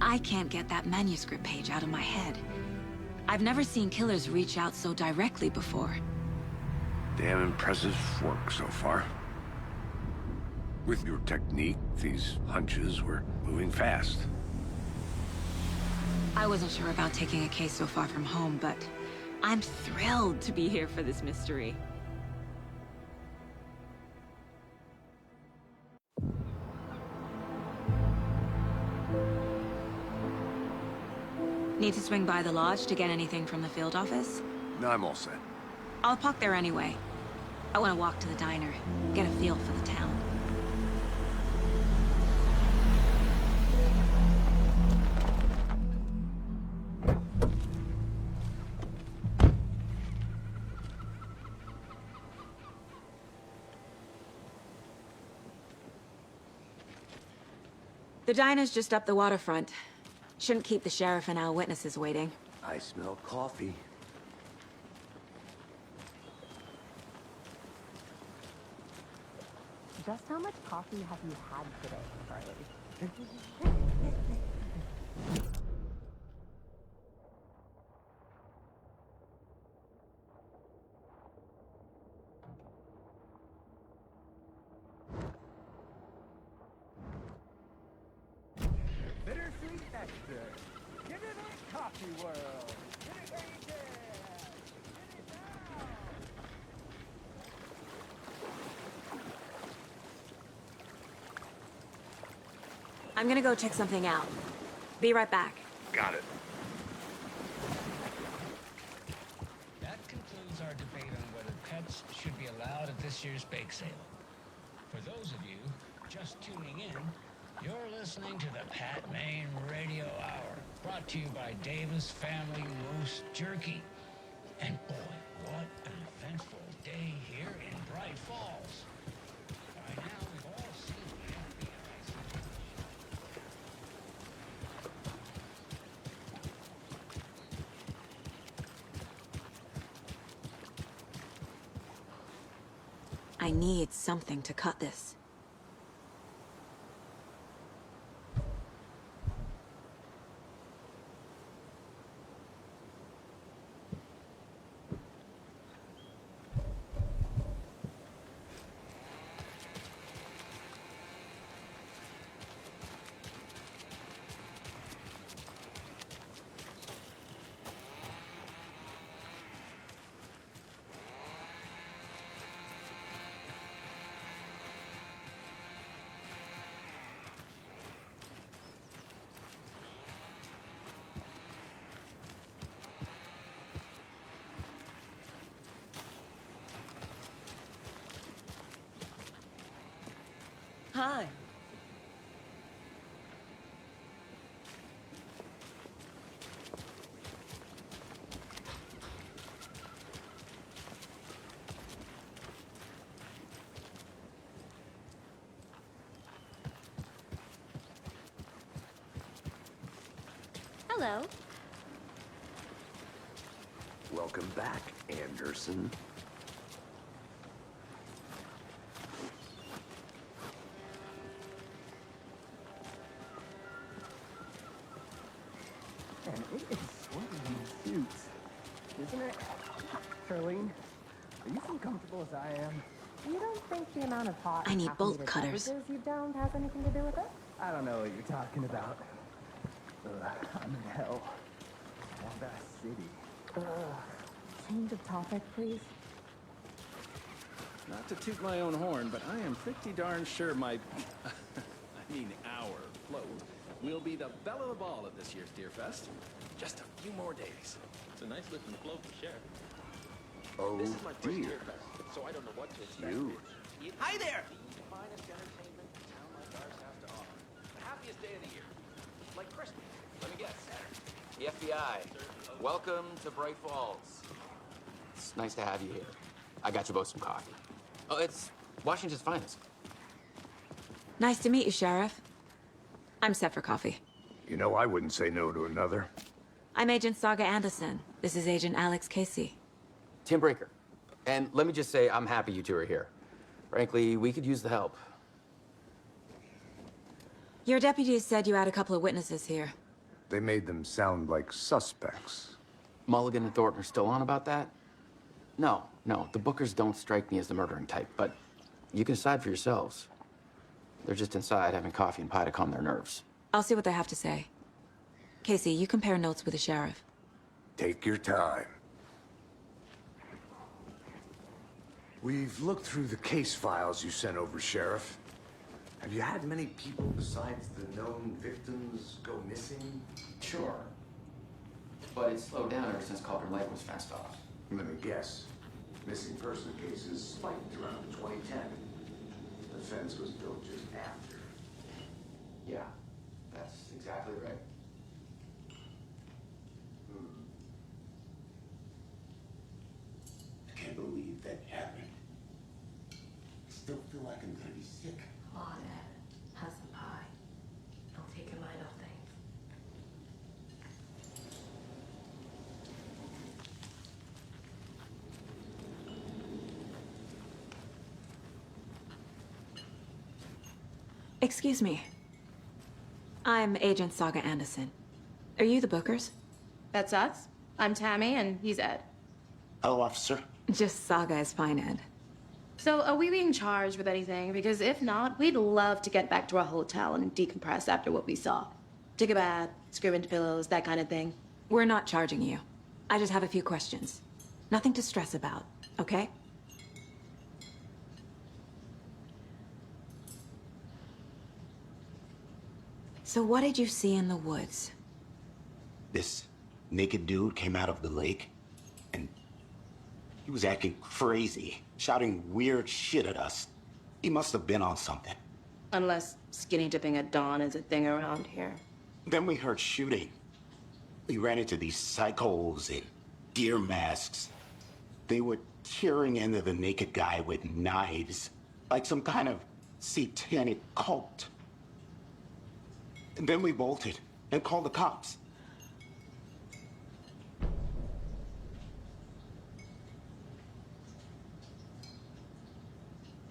I can't get that manuscript page out of my head. I've never seen killers reach out so directly before. Damn impressive work so far. With your technique, these hunches were moving fast. I wasn't sure about taking a case so far from home, but I'm thrilled to be here for this mystery. Need to swing by the lodge to get anything from the field office? No, I'm all set. I'll park there anyway. I want to walk to the diner, get a feel for the town. The diner's just up the waterfront. Shouldn't keep the sheriff and our witnesses waiting. I smell coffee. Just how much coffee have you had today, Charlie? Bittersweet nectar. Give it a coffee world. Get it right there. Get it now. I'm gonna go check something out. Be right back. Got it. That concludes our debate on whether pets should be allowed at this year's bake sale. For those of you just tuning in, you're listening to the Pat Maine Radio Hour, brought to you by Davis Family Roast Jerky. And boy, what an eventful day here in Bright Falls. By now, we've all seen the FBI's. I need something to cut this. Hi. Hello. Welcome back, Anderson. And it is sweaty in these suits, isn't it? Charlene, are you so comfortable as I am? You don't think the amount of hot I need bolt caffeinated cutters. beverages you've downed has anything to do with it? I don't know what you're talking about. I'm in hell. That city. Change of topic, please. Not to toot my own horn, but I am pretty darn sure my... I mean our float will be the belle of the ball at this year's Deer Fest. Just a few more days. It's a nice looking float for Sheriff. Oh, This is my first dear. Deer Fest, so I don't know what to expect. You. Hi there! The finest entertainment a town like ours has to offer. The happiest day of the year. Like Christmas. Let me guess. The FBI. Welcome to Bright Falls. It's nice to have you here. I got you both some coffee. Oh, it's Washington's finest. Nice to meet you, Sheriff. I'm set for coffee. You know, I wouldn't say no to another. I'm Agent Saga Anderson. This is Agent Alex Casey. Tim Brinker. And let me just say, I'm happy you two are here. Frankly, we could use the help. Your deputies said you had a couple of witnesses here. They made them sound like suspects. Mulligan and Thornton are still on about that? No, the Bookers don't strike me as the murdering type, but you can decide for yourselves. They're just inside having coffee and pie to calm their nerves. I'll see what they have to say. Casey, you compare notes with the sheriff. Take your time. We've looked through the case files you sent over, Sheriff. Have you had many people besides the known victims go missing? Sure. But it's slowed down ever since Cauldron Lake was fenced off. Let me guess. Missing person cases spiked around 2010. The fence was built just after. Yeah, that's exactly right. I can't believe that happened. I still feel like I'm gonna be sick. Come on, Ed. Have some pie. Don't take your mind off things. Excuse me. I'm Agent Saga Anderson. Are you the Bookers? That's us. I'm Tammy, and he's Ed. Hello, officer. Just Saga is fine, Ed. So, are we being charged with anything? Because if not, we'd love to get back to our hotel and decompress after what we saw. Take a bath, scream into pillows, that kind of thing. We're not charging you. I just have a few questions. Nothing to stress about, okay? So what did you see in the woods? This naked dude came out of the lake, and he was acting crazy, shouting weird shit at us. He must have been on something. Unless skinny dipping at dawn is a thing around here. Then we heard shooting. We ran into these psychos in deer masks. They were tearing into the naked guy with knives, like some kind of satanic cult. And then we bolted and called the cops.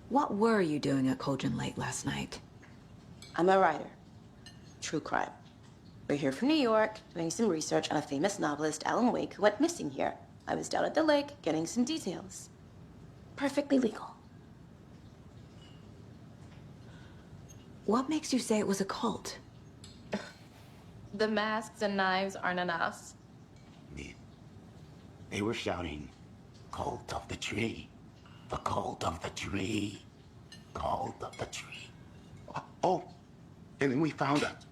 What were you doing at Cauldron Lake last night? I'm a writer. True crime. We're here from New York, doing some research on a famous novelist, Alan Wake, who went missing here. I was down at the lake, getting some details. Perfectly legal. What makes you say it was a cult? The masks and knives aren't enough. They were shouting, "Cult of the tree, the cult of the tree, cult of the tree." Oh, and then we found out.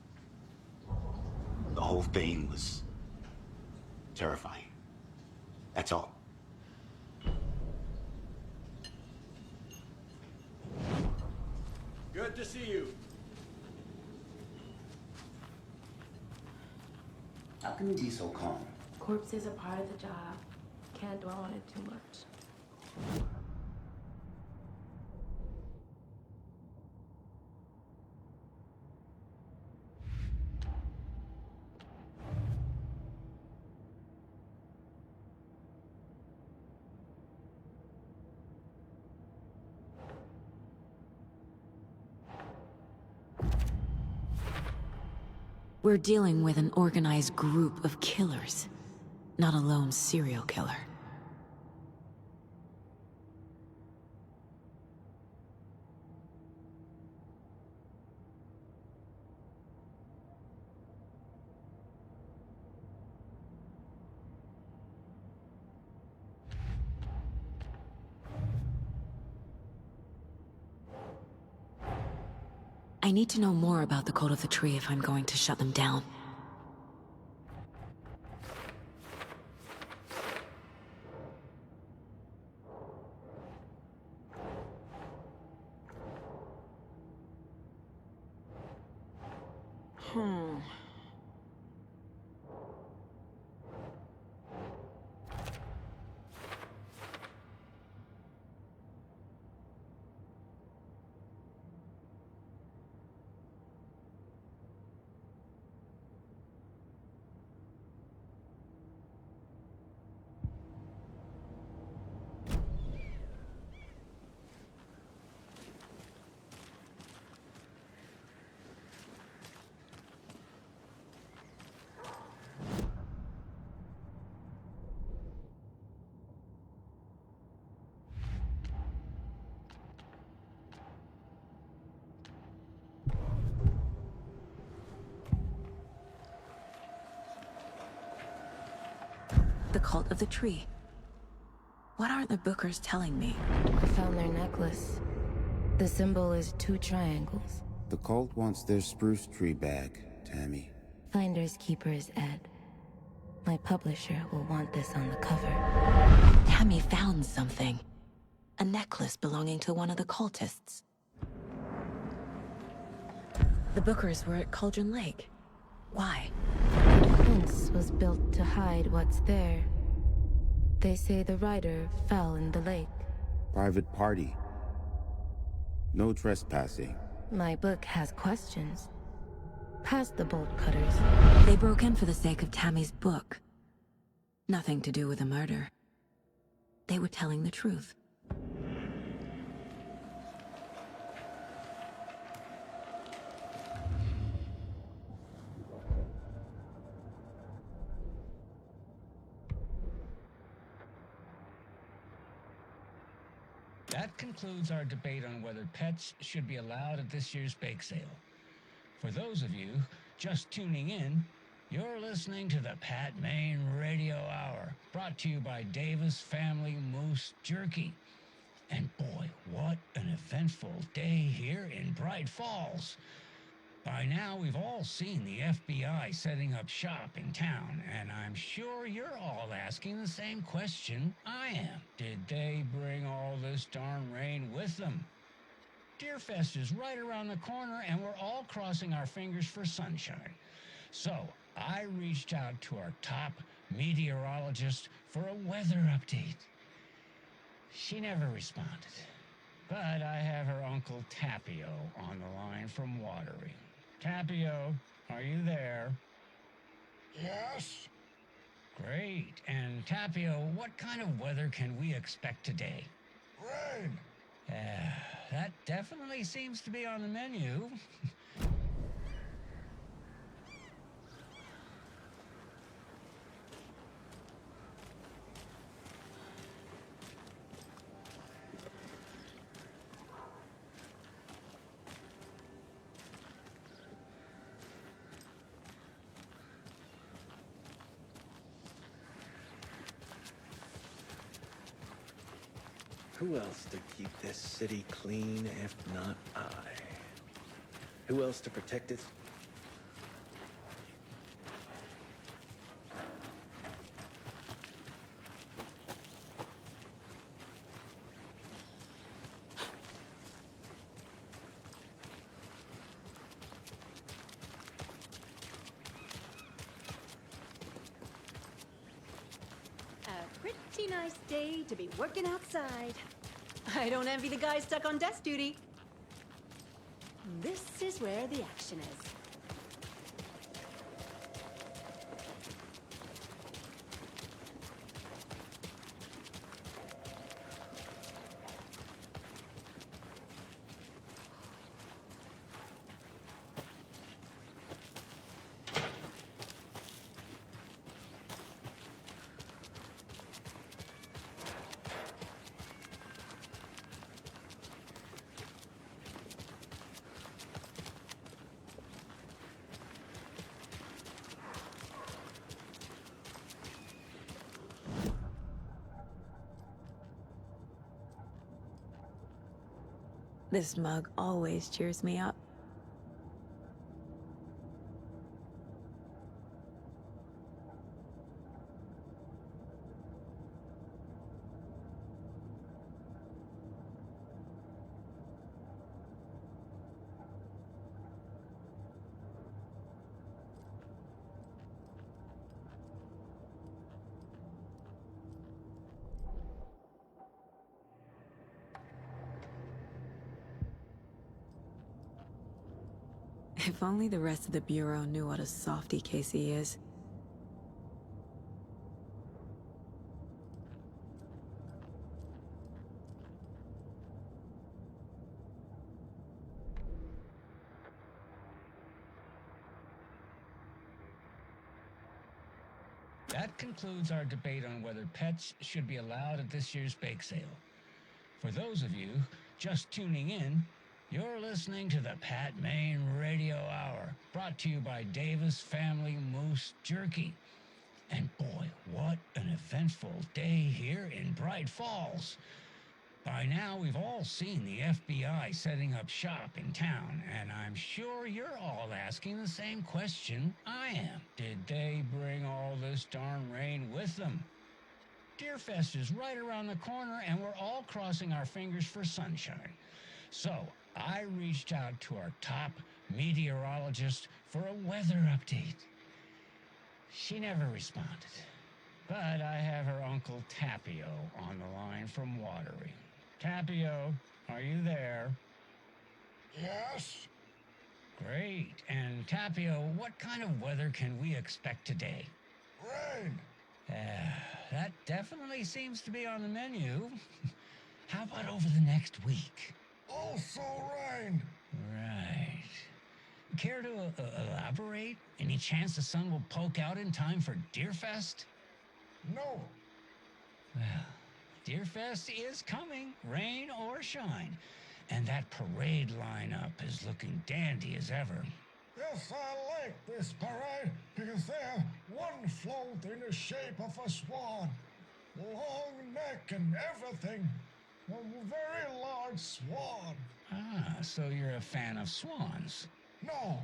The whole thing was terrifying. That's all. Good to see you. How can you be so calm? Corpses are part of the job. Can't dwell on it too much. We're dealing with an organized group of killers, not a lone serial killer. I need to know more about the Cult of the Tree if I'm going to shut them down. The cult of the tree. What aren't the Bookers telling me? I found their necklace. The symbol is 2 triangles. The cult wants their spruce tree back, Tammy. Finders keepers, Ed. My publisher will want this on the cover. Tammy found something. A necklace belonging to one of the cultists. The Bookers were at Cauldron Lake. Why? The fence was built to hide what's there. They say the rider fell in the lake. Private party. No trespassing. My book has questions. Past the bolt cutters. They broke in for the sake of Tammy's book. Nothing to do with a murder. They were telling the truth. That concludes our debate on whether pets should be allowed at this year's bake sale. For those of you just tuning in, you're listening to the Pat Maine Radio Hour, brought to you by Davis Family Moose Jerky. And boy, what an eventful day here in Bright Falls. By now, we've all seen the FBI setting up shop in town, and I'm sure you're all asking the same question I am. Did they bring all this darn rain with them? Deerfest is right around the corner, and we're all crossing our fingers for sunshine. So, I reached out to our top meteorologist for a weather update. She never responded, but I have her Uncle Tapio on the line from Watery. Tapio, are you there? Yes? Great. And Tapio, what kind of weather can we expect today? Rain. That definitely seems to be on the menu. Who else to keep this city clean if not I? Who else to protect it? Pretty nice day to be working outside. I don't envy the guy stuck on desk duty. This is where the action is. This mug always cheers me up. If only the rest of the Bureau knew what a softy Casey is. That concludes our debate on whether pets should be allowed at this year's bake sale. For those of you just tuning in, you're listening to the Pat Maine Radio Hour, brought to you by Davis Family Moose Jerky. And boy, what an eventful day here in Bright Falls. By now, we've all seen the FBI setting up shop in town, and I'm sure you're all asking the same question I am. Did they bring all this darn rain with them? Deerfest is right around the corner, and we're all crossing our fingers for sunshine. So, I reached out to our top meteorologist for a weather update. She never responded, but I have her Uncle Tapio on the line from Watery. Tapio, are you there? Yes? Great. And Tapio, what kind of weather can we expect today? Rain. That definitely seems to be on the menu. How about over the next week? Also rain. Right. Care to elaborate? Any chance the sun will poke out in time for Deerfest? No. Well, Deerfest is coming, rain or shine. And that parade lineup is looking dandy as ever. Yes, I like this parade because they have one float in the shape of a swan. Long neck and everything. A very large swan. Ah, so you're a fan of swans. No.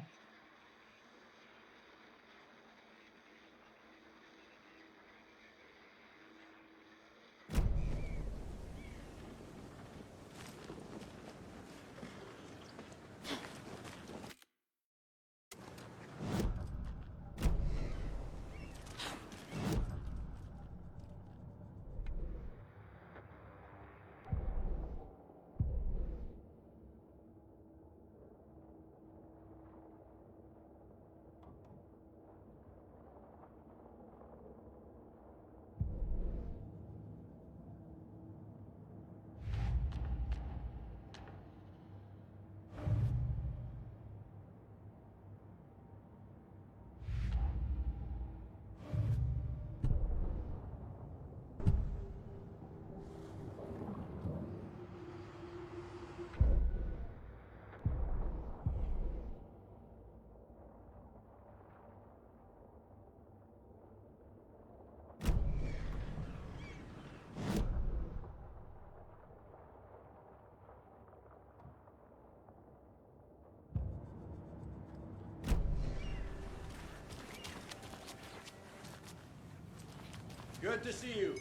Good to see you.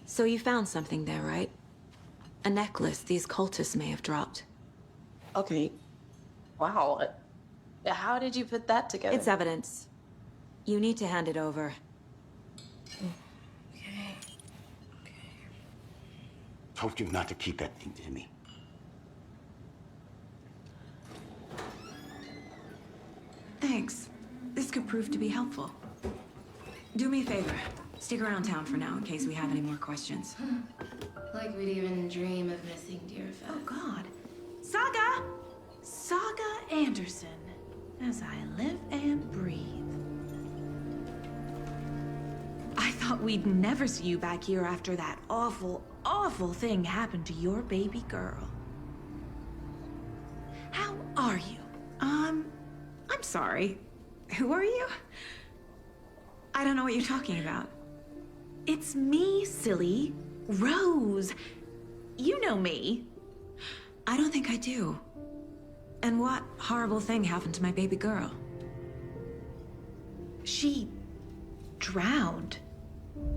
So you found something there, right? A necklace these cultists may have dropped. Okay. Wow. How did you put that together? It's evidence. You need to hand it over. Okay. Told you not to keep that thing to me. Thanks. This could prove to be helpful. Do me a favor. Stick around town for now in case we have any more questions. Like we'd even dream of missing Deerfest. Oh, God. Saga! Saga Anderson. As I live and breathe. I thought we'd never see you back here after that awful, awful thing happened to your baby girl. How are you? I'm sorry. Who are you? I don't know what you're talking about. It's me, silly. Rose. You know me. I don't think I do. And what horrible thing happened to my baby girl? She drowned.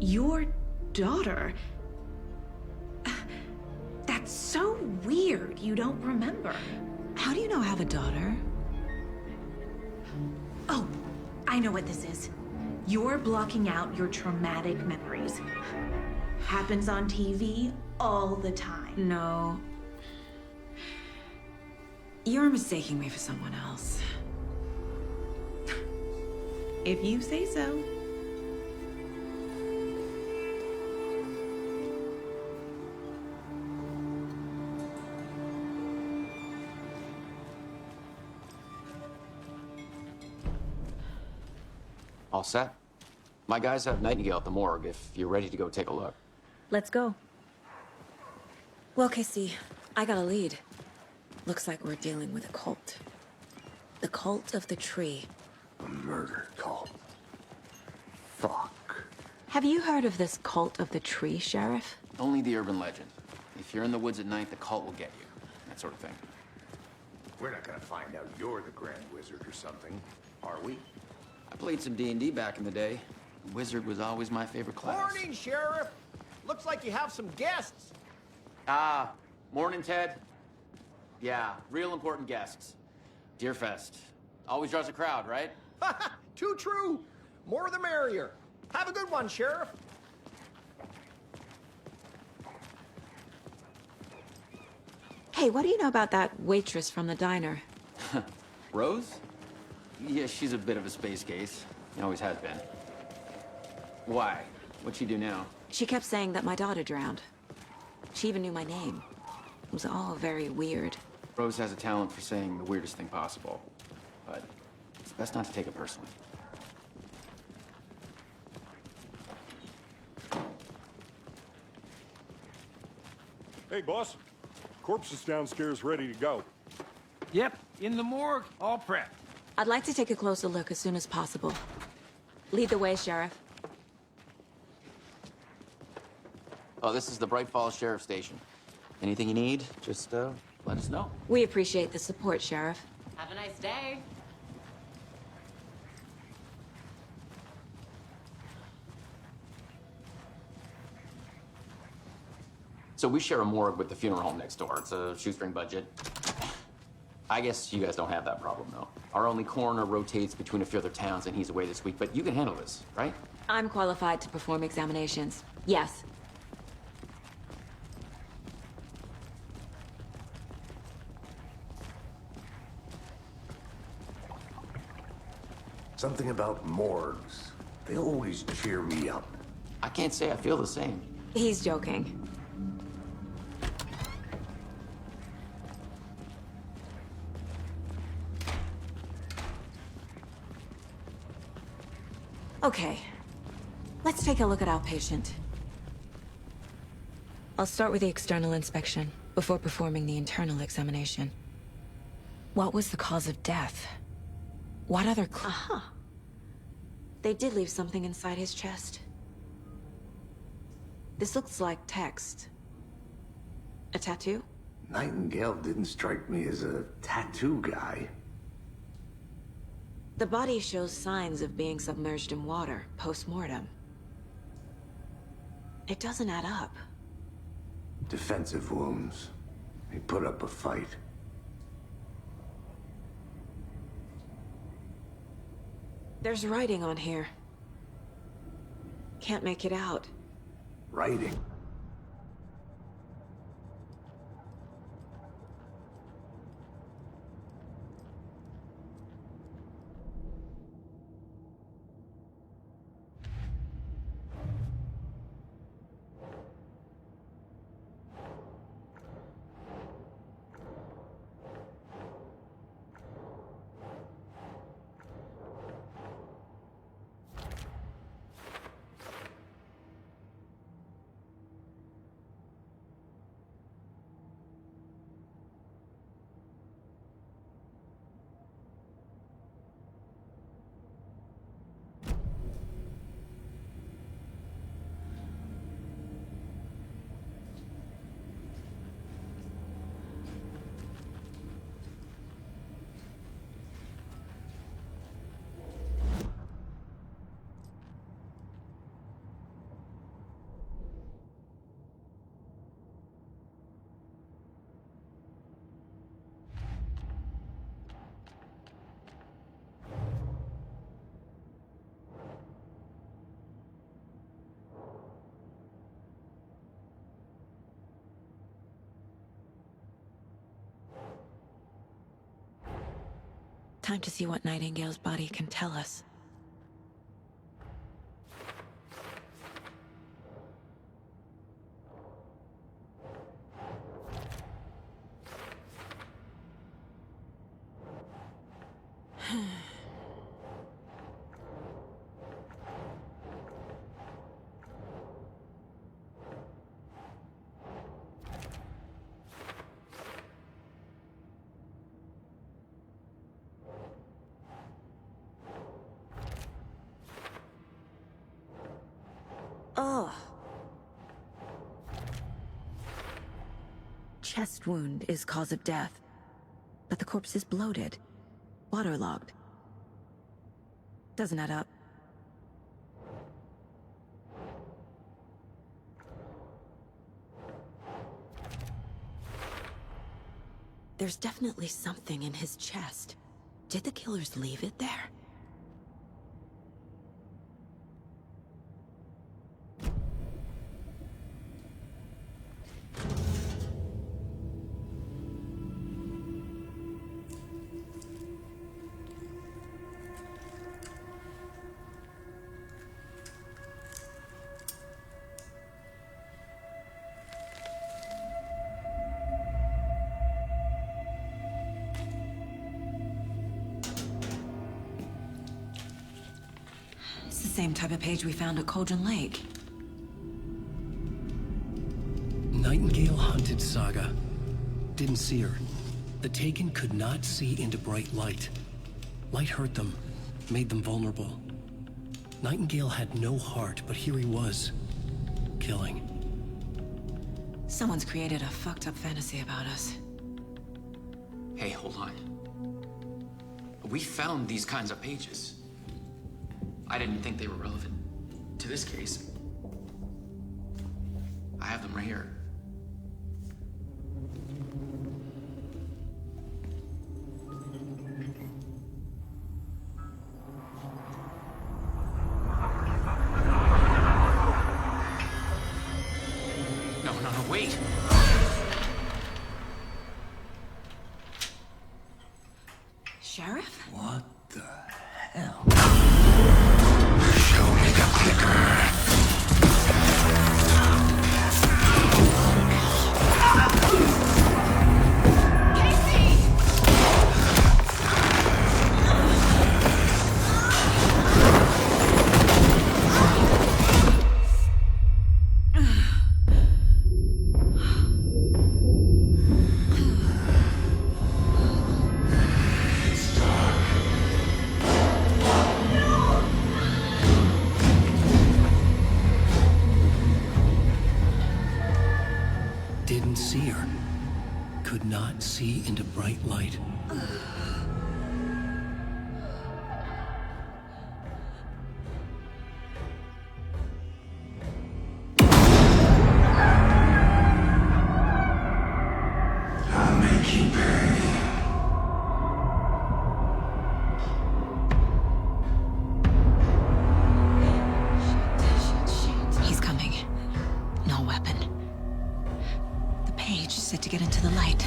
Your daughter. That's so weird you don't remember. How do you know I have a daughter? Oh, I know what this is. You're blocking out your traumatic memories. Happens on TV all the time. No. You're mistaking me for someone else. If you say so. All set? My guys have Nightingale at the morgue if you're ready to go take a look. Let's go. Well, Casey, I got a lead. Looks like we're dealing with a cult. The cult of the tree. A murder cult. Fuck. Have you heard of this cult of the tree, Sheriff? Only the urban legend. If you're in the woods at night, the cult will get you. That sort of thing. We're not gonna find out you're the Grand Wizard or something, are we? I played some D&D back in the day. Wizard was always my favorite class. Morning, Sheriff! Looks like you have some guests. Ah, morning, Ted. Yeah, real important guests. Deerfest. Always draws a crowd, right? Too true. More the merrier. Have a good one, Sheriff. Hey, what do you know about that waitress from the diner? Rose? Yeah, she's a bit of a space case. Always has been. Why? What'd she do now? She kept saying that my daughter drowned. She even knew my name. It was all very weird. Rose has a talent for saying the weirdest thing possible. But it's best not to take it personally. Hey, boss. Corpse is downstairs ready to go. Yep, in the morgue, all prepped. I'd like to take a closer look as soon as possible. Lead the way, Sheriff. Oh, this is the Bright Falls Sheriff Station. Anything you need, just let us know. We appreciate the support, Sheriff. Have a nice day. So we share a morgue with the funeral home next door. It's a shoestring budget. I guess you guys don't have that problem, though. Our only coroner rotates between a few other towns, and he's away this week, but you can handle this, right? I'm qualified to perform examinations. Yes. Something about morgues. They always cheer me up. I can't say I feel the same. He's joking. Okay, let's take a look at our patient. I'll start with the external inspection before performing the internal examination. What was the cause of death? What other They did leave something inside his chest. This looks like text. A tattoo? Nightingale didn't strike me as a tattoo guy. The body shows signs of being submerged in water post-mortem. It doesn't add up. Defensive wounds. He put up a fight. There's writing on here. Can't make it out. Writing? Time to see what Nightingale's body can tell us. chest wound is cause of death, but the corpse is bloated, waterlogged. Doesn't add up. There's definitely something in his chest. Did the killers leave it there? It's the same type of page we found at Cauldron Lake. Nightingale hunted Saga. Didn't see her. The Taken could not see into bright light. Light hurt them, made them vulnerable. Nightingale had no heart, but here he was, killing. Someone's created a fucked up fantasy about us. Hey, hold on. We found these kinds of pages. I didn't think they were relevant to this case. I have them right here. No, wait! Sheriff? What the hell? Show me the clicker. Didn't see her. Could not see into bright light. I'll make you pay. He's coming. No weapon. The page said to get into the light.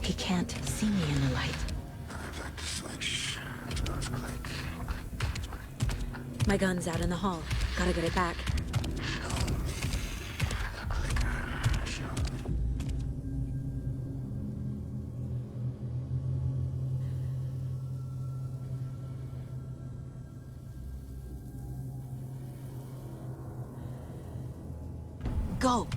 He can't see me in the light. My gun's out in the hall. Gotta get it back. Go!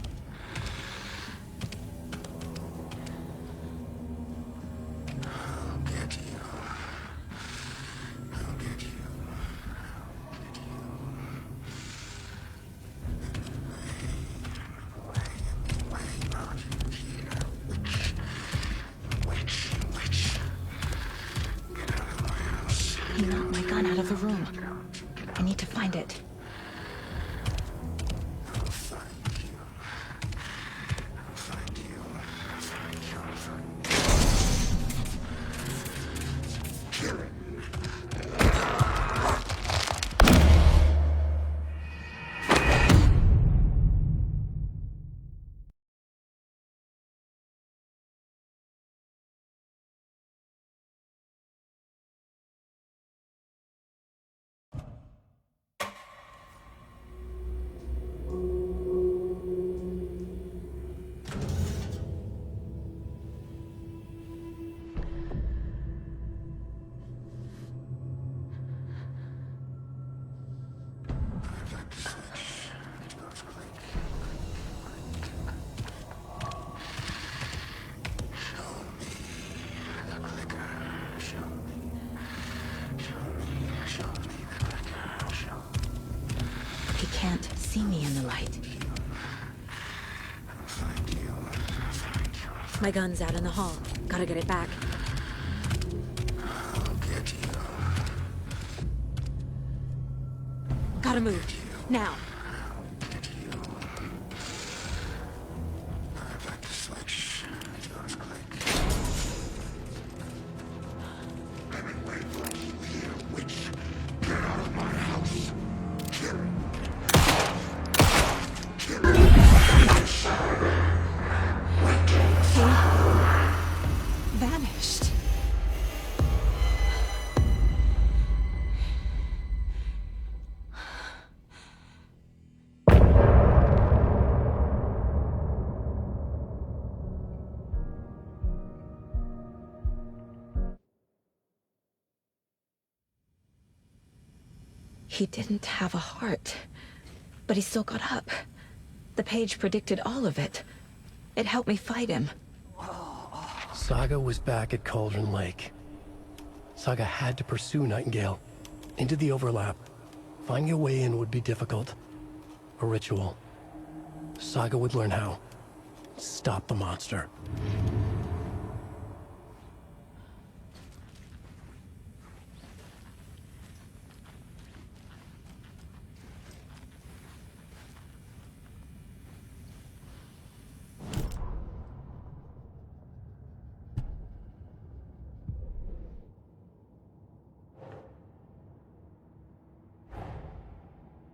He knocked my gun out of the room. I need to find it. see me in the light. My gun's out in the hall. Gotta get it back. I'll get you. Gotta move. Now. I'd like to switch. Yours click. Witch, get out of my house. Kill him. Kill him. He vanished. He didn't have a heart, but he still got up. The page predicted all of it. It helped me fight him. Saga was back at Cauldron Lake. Saga had to pursue Nightingale into the overlap. Finding a way in would be difficult. A ritual. Saga would learn how. Stop the monster.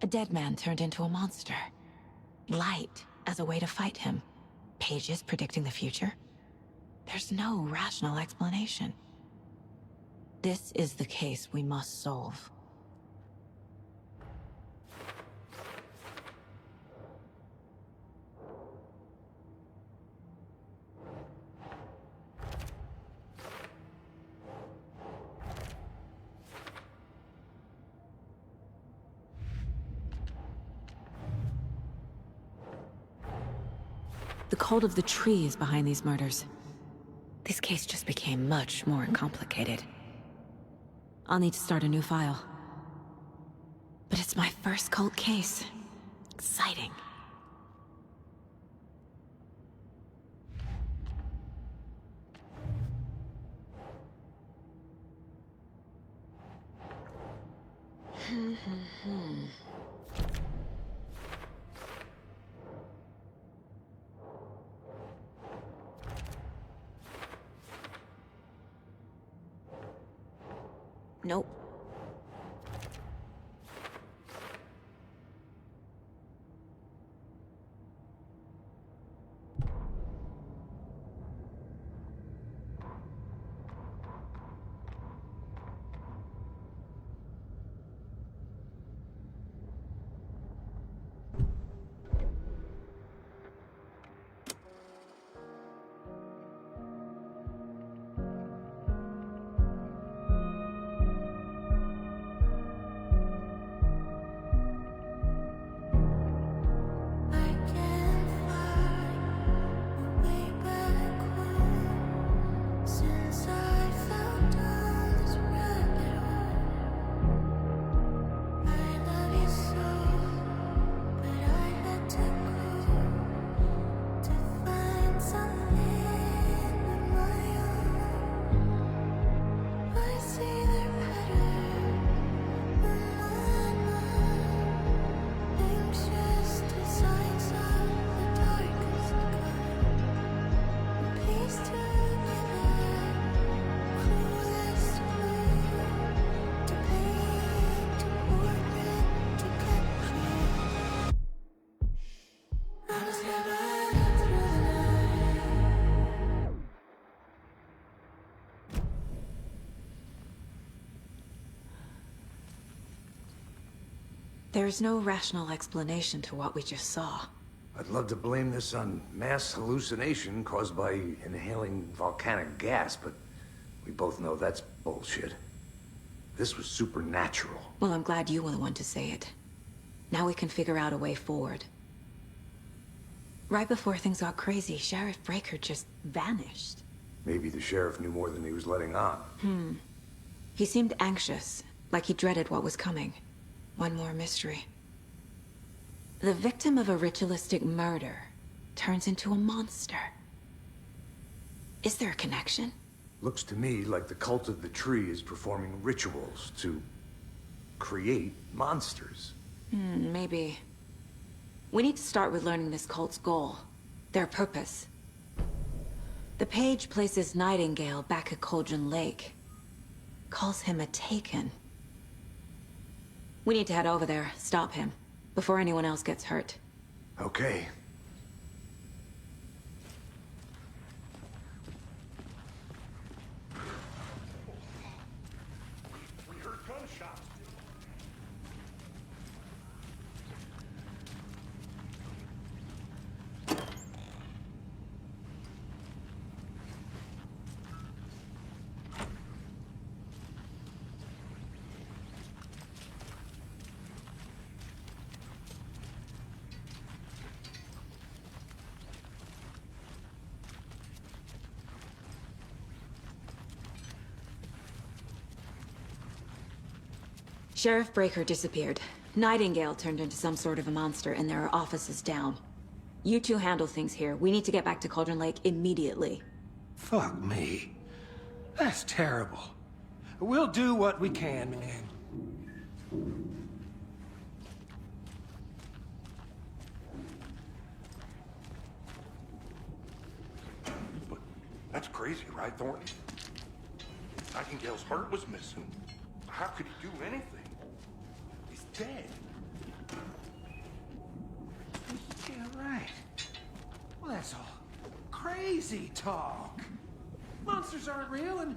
A dead man turned into a monster. Light as a way to fight him. Pages predicting the future. There's no rational explanation. This is the case we must solve. The cult of the tree is behind these murders. This case just became much more complicated. I'll need to start a new file. But it's my first cult case. Exciting. Nope. There's no rational explanation to what we just saw. I'd love to blame this on mass hallucination caused by inhaling volcanic gas, but we both know that's bullshit. This was supernatural. Well, I'm glad you were the one to say it. Now we can figure out a way forward. Right before things got crazy, Sheriff Breaker just vanished. Maybe the sheriff knew more than he was letting on. He seemed anxious, like he dreaded what was coming. One more mystery. The victim of a ritualistic murder turns into a monster. Is there a connection? Looks to me like the cult of the tree is performing rituals to create monsters. Maybe. We need to start with learning this cult's goal, their purpose. The page places Nightingale back at Cauldron Lake. Calls him a Taken. We need to head over there, stop him, before anyone else gets hurt. Okay. We heard gunshots. Sheriff Breaker disappeared. Nightingale turned into some sort of a monster, and there are offices down. You two handle things here. We need to get back to Cauldron Lake immediately. Fuck me. That's terrible. We'll do what we can, man. But that's crazy, right, Thornton? Nightingale's heart was missing. How could he do anything? He's dead. Yeah, right. Well, that's all crazy talk. Monsters aren't real, and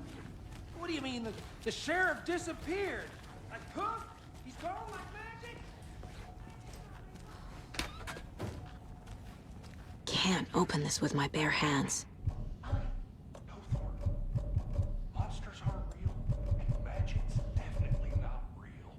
what do you mean the sheriff disappeared? Like poof? He's gone like magic? Can't open this with my bare hands. Monsters aren't real, and magic's definitely not real.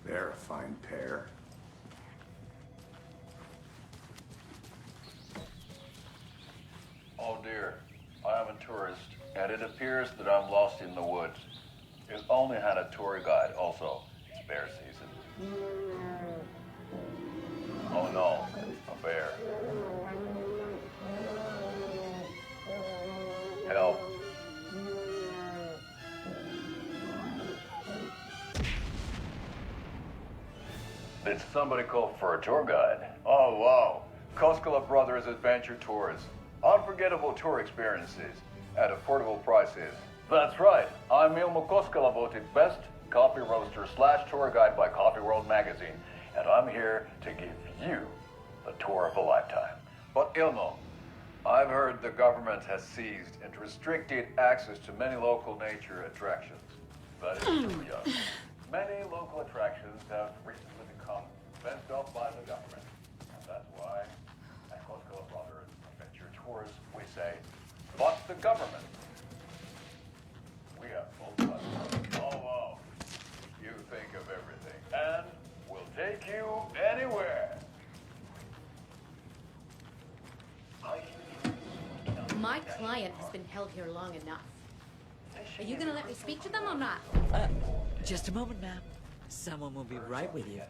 They're a fine pair. Oh dear, I am a tourist, and it appears that I'm lost in the woods. We've only had a tour guide, also. It's bear season. Oh no, a bear. Help. Did somebody call for a tour guide? Oh wow, Koskela Brothers Adventure Tours. Unforgettable tour experiences at affordable prices. That's right, I'm Ilmo Koskela, voted best coffee roaster / tour guide by Coffee World magazine, and I'm here to give you the tour of a lifetime. But Ilmo, I've heard the government has seized and restricted access to many local nature attractions. That is true, yes. Many local attractions have recently become fenced off by the government. And that's why at Koskela Brothers Adventure Tours, we say, fuck the government. We have full trust. Oh, wow. You think of everything. And we'll take you anywhere. My client has been held here long enough. Are you gonna let me speak to them or not? Just a moment, ma'am. Someone will be right with you.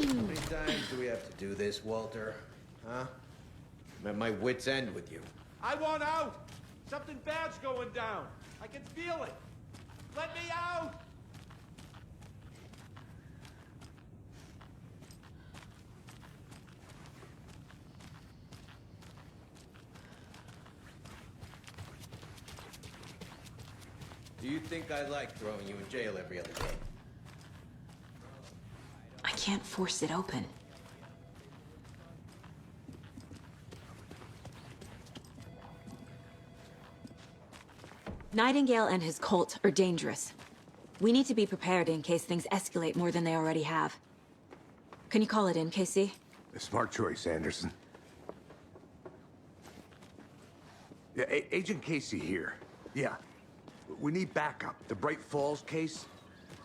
many times do we have to do this, Walter? Huh? I'm at my wit's end with you. I want out! Something bad's going down. I can feel it. Let me out! Do you think I like throwing you in jail every other day? I can't force it open. Nightingale and his cult are dangerous. We need to be prepared in case things escalate more than they already have. Can you call it in, KC? A smart choice, Anderson. Yeah, Agent Casey here. Yeah. We need backup. The Bright Falls case.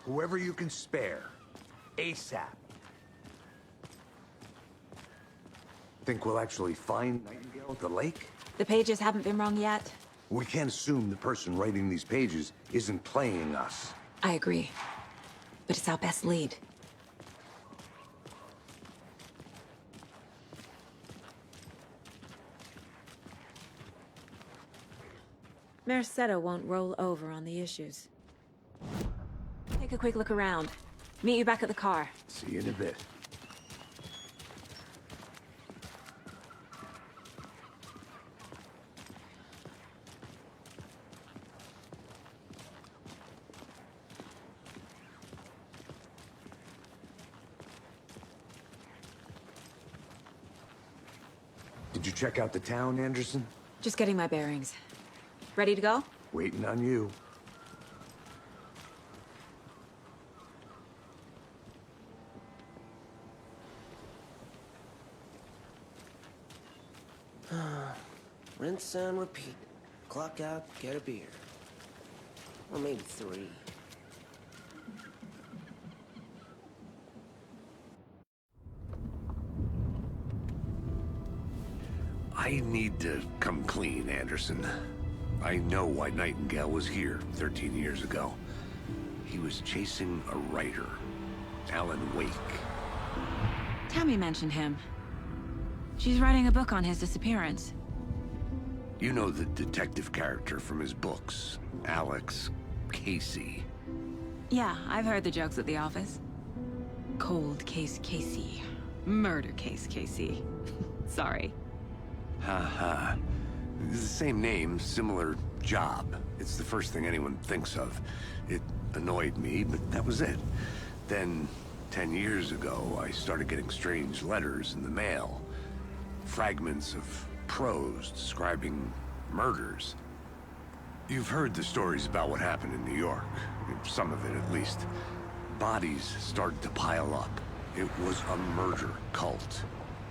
Whoever you can spare. ASAP. Think we'll actually find Nightingale at the lake? The pages haven't been wrong yet. We can't assume the person writing these pages isn't playing us. I agree. But it's our best lead. Mercado won't roll over on the issues. Take a quick look around. Meet you back at the car. See you in a bit. Did you check out the town, Anderson? Just getting my bearings. Ready to go? Waiting on you. Rinse and repeat. Clock out, get a beer. Or maybe 3. I need to come clean, Anderson. I know why Nightingale was here 13 years ago. He was chasing a writer, Alan Wake. Tammy mentioned him. She's writing a book on his disappearance. You know the detective character from his books, Alex Casey. Yeah, I've heard the jokes at the office. Cold case Casey. Murder case Casey. Sorry. Ha. It's the same name, similar job. It's the first thing anyone thinks of. It annoyed me, but that was it. Then, 10 years ago, I started getting strange letters in the mail. Fragments of prose describing murders. You've heard the stories about what happened in New York. Some of it, at least. Bodies started to pile up. It was a murder cult.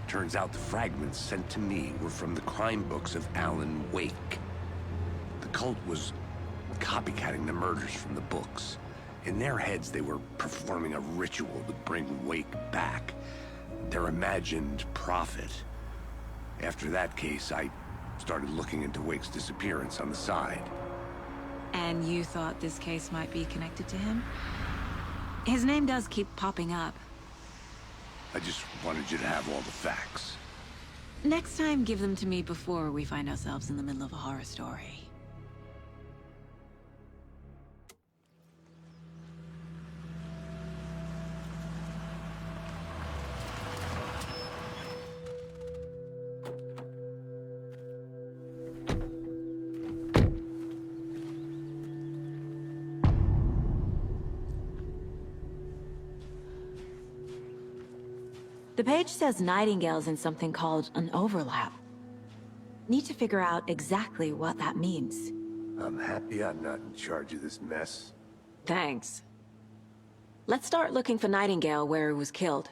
Turns out the fragments sent to me were from the crime books of Alan Wake. The cult was copycatting the murders from the books. In their heads, they were performing a ritual to bring Wake back. Their imagined prophet. After that case, I started looking into Wake's disappearance on the side. And you thought this case might be connected to him? His name does keep popping up. I just wanted you to have all the facts. Next time, give them to me before we find ourselves in the middle of a horror story. The page says Nightingale's in something called an overlap. Need to figure out exactly what that means. I'm happy I'm not in charge of this mess. Thanks. Let's start looking for Nightingale where he was killed.